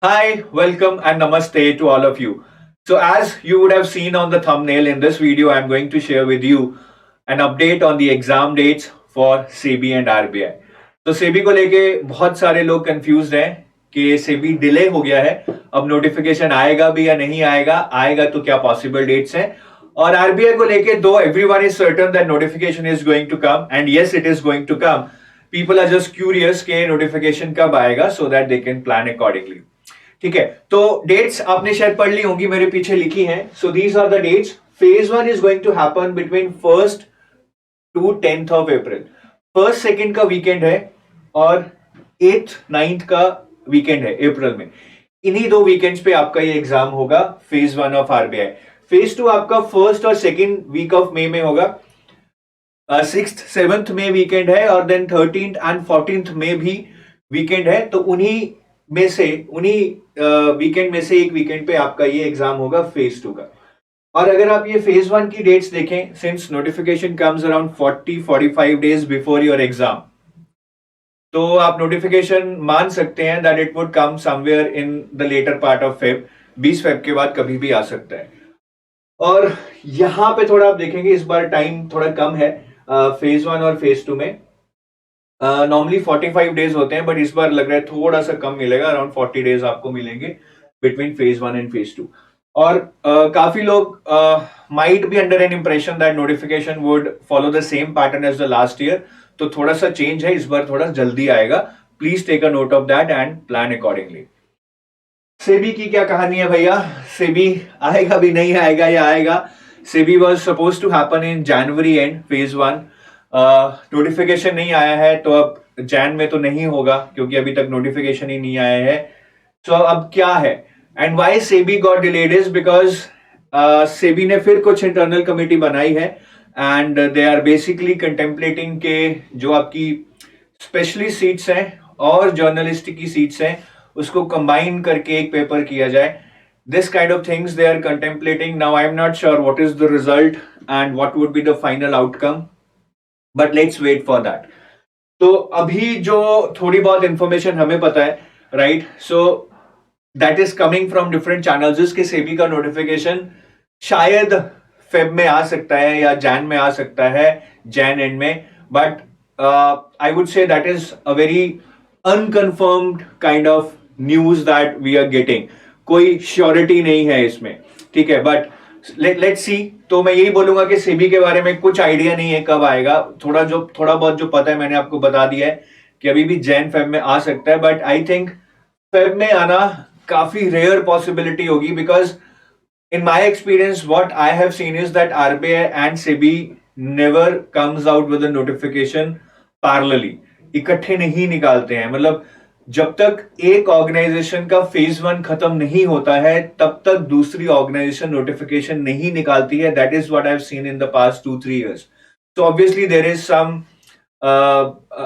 Hi, welcome and namaste to all of you. So, as you would have seen on the thumbnail in this video, I'm going to share with you an update on the exam dates for SEBI and RBI. तो सेबी को लेके बहुत सारे लोग confuse हैं कि SEBI delay हो गया है, अब नोटिफिकेशन आएगा भी या नहीं आएगा, आएगा तो क्या पॉसिबल डेट्स हैं, और आरबीआई को लेके दो everyone is certain that notification is going to come and yes it is going to come. People are just curious कि नोटिफिकेशन कब आएगा so that they can plan accordingly. ठीक है, तो डेट्स आपने शायद पढ़ ली होंगी, मेरे पीछे लिखी हैं. So these are the dates. Phase one is going to happen between 1st to 10th of April. 1st 2nd का वीकेंड है और 8th 9th का वीकेंड है अप्रैल में. इन्हीं दो वीकेंड्स पे आपका ये एग्जाम होगा, phase one of RBI. Phase two आपका 1st और 2nd वीक ऑफ मई में होगा. 6th 7th में वीकेंड है और देन 13th एंड 14th में भी वीकेंड है. तो उन्हीं वीकेंड में से एक वीकेंड पे आपका ये एग्जाम होगा फेज टू का. और अगर आप ये फेज वन की डेट्स देखें, since notification comes around 40-45 days before your exam, तो आप नोटिफिकेशन मान सकते हैं that it would come somewhere in the later part of Feb. 20 Feb के बाद कभी भी आ सकता है. और यहां पे थोड़ा आप देखेंगे इस बार टाइम थोड़ा कम है फेज वन और फेज टू में. नॉर्मली 45 डेज होते हैं, बट इस बार लग रहा है थोड़ा सा कम मिलेगा, अराउंड 40 डेज आपको मिलेंगे between phase one and phase two. और काफी लोग might be under an impression that notification would follow the same pattern as the last year. तो थोड़ा सा चेंज है, इस बार थोड़ा जल्दी आएगा. Please take a note of that and plan accordingly. SEBI की क्या कहानी है भैया? सेबी आएगा भी नहीं आएगा या आएगा? SEBI was suppose to happen in January and phase one. Notification नहीं आया है, तो अब जैन में तो नहीं होगा क्योंकि अभी तक नोटिफिकेशन ही नहीं आया है. तो अब क्या है and why SEBI got delayed is because SEBI ने फिर कुछ इंटरनल कमेटी बनाई है and they are basically contemplating के जो आपकी स्पेशलिस्ट सीट्स हैं और जर्नलिस्ट की सीट्स हैं उसको कंबाइन करके एक पेपर किया जाए. This kind of things they are contemplating. Now I am not sure what is the result and what would be the final outcome, but let's wait for that. तो अभी जो थोड़ी बहुत इंफॉर्मेशन हमें पता है, right, so that is coming from different channels, जिसके सेबी का नोटिफिकेशन शायद फेब में आ सकता है या जैन में आ सकता है, जैन एंड में. But I would say that is a very unconfirmed kind of news that we are getting. कोई श्योरिटी नहीं है इसमें, ठीक है, बट लेट्स सी. तो मैं यही बोलूंगा कि सेबी के बारे में कुछ आइडिया नहीं है कब आएगा. थोड़ा बहुत जो पता है मैंने आपको बता दिया है कि अभी भी जैन फेब में आ सकता है, बट आई थिंक फेब में आना काफी रेयर पॉसिबिलिटी होगी because in my experience what I have seen is that RBI and SEBI never comes out with a notification parallelly. इकट्ठे नहीं निकालते हैं. मतलब जब तक एक ऑर्गेनाइजेशन का फेज वन खत्म नहीं होता है तब तक दूसरी ऑर्गेनाइजेशन नोटिफिकेशन नहीं निकालती है. That is what I have seen in the past 2-3 years. So obviously there is some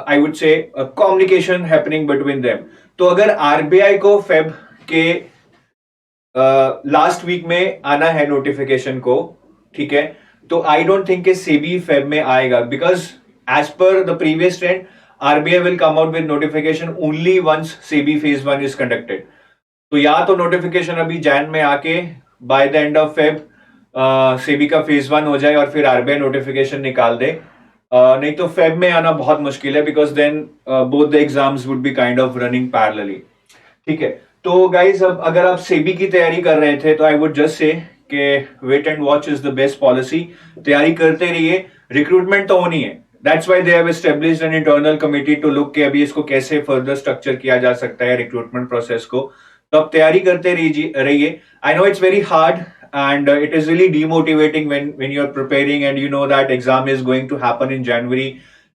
I would say communication happening between them. तो अगर आरबीआई को फेब के लास्ट वीक में आना है नोटिफिकेशन को, ठीक है, तो आई डोंट थिंक कि सेबी फेब में आएगा because as per the previous trend RBI will come out with notification only once SEBI phase one is conducted. तो या तो नोटिफिकेशन अभी जैन में आके by the end of Feb SEBI का फेज वन हो जाए और फिर आरबीआई नोटिफिकेशन निकाल दे. नहीं तो फेब में आना बहुत मुश्किल है because then both the exams would be kind of running parallelly. ठीक है, तो गाइज अब अगर आप सेबी की तैयारी कर रहे थे तो आई वुड जस्ट से कि wait and watch is the best policy. तैयारी करते रहिए, रिक्रूटमेंट तो होनी है. That's why they have established an internal committee to look कि अभी इसको कैसे फर्दर स्ट्रक्चर किया जा सकता है रिक्रूटमेंट प्रोसेस को. तो आप तैयारी करते रहिए. I know it's very hard and it is really demotivating when you're preparing and you know that exam is going to happen in January.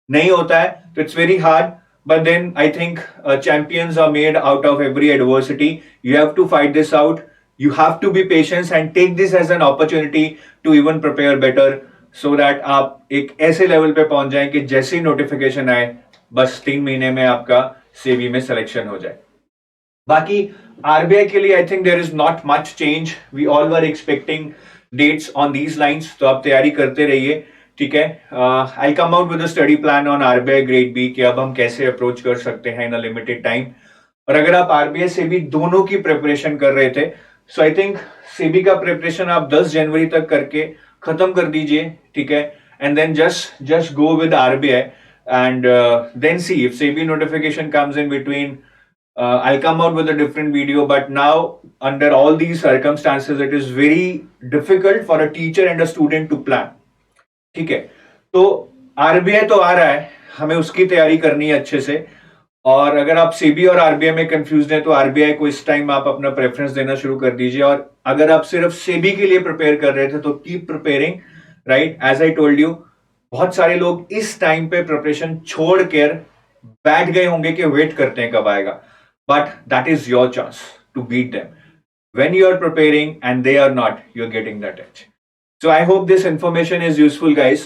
नहीं होता है तो it's very hard, but then I think champions are made out of every adversity. You have to fight this out. You have to be patient and take this as an opportunity to even prepare better so that आप एक ऐसे level पे पहुंच जाएं कि जैसे ही notification आए बस 3 महीने में आपका सेबी में सिलेक्शन हो जाए. बाकी आरबीआई के लिए I think there is not much change. We all were expecting dates on these lines. तो आप तैयारी करते रहिए, ठीक है. I come out with a study plan on RBI grade B कि अब हम कैसे अप्रोच कर सकते हैं इन अ लिमिटेड टाइम. और अगर आप आरबीआई सेबी दोनों की प्रिपरेशन कर रहे थे, सो आई थिंक सेबी का प्रिपरेशन आप 10 जनवरी तक करके खत्म कर दीजिए, ठीक है, and then just go with RBI and then see if SEBI notification comes in between. I'll come out with a different video, but now under all these circumstances it is very difficult for a teacher and a student to plan. ठीक है, तो RBI तो आ रहा है, हमें उसकी तैयारी करनी है अच्छे से. और अगर आप सेबी और आरबीआई में कंफ्यूज हैं तो आरबीआई को इस टाइम आप अपना प्रेफरेंस देना शुरू कर दीजिए. और अगर आप सिर्फ सेबी के लिए प्रिपेयर कर रहे थे तो keep preparing, right. As I told you, बहुत सारे लोग इस टाइम पे प्रिपरेशन छोड़कर बैठ गए होंगे कि वेट करते हैं कब आएगा. But that is your chance to beat them. When you are preparing and they are not, you're getting that edge. So I hope this information is useful, guys.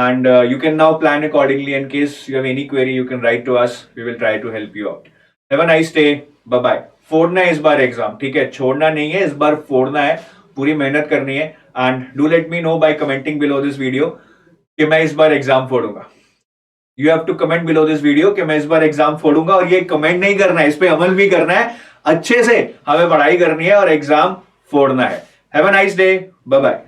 And you can now plan accordingly. In case you have any query, you can write to us. We will try to help you out. Have a nice day. Bye-bye. फोड़ना है इस बार exam, ठीक है, छोड़ना नहीं है, इस बार फोड़ना है, पूरी मेहनत करनी है. And do let me know by commenting below this video कि मैं इस बार exam फोड़ूंगा. You have to comment below this video कि मैं इस बार एग्जाम फोड़ूंगा. और ये कमेंट नहीं करना है, इस पे अमल भी करना है. अच्छे से हमें पढ़ाई करनी है और एग्जाम फोड़ना है. Have a nice day. Bye bye.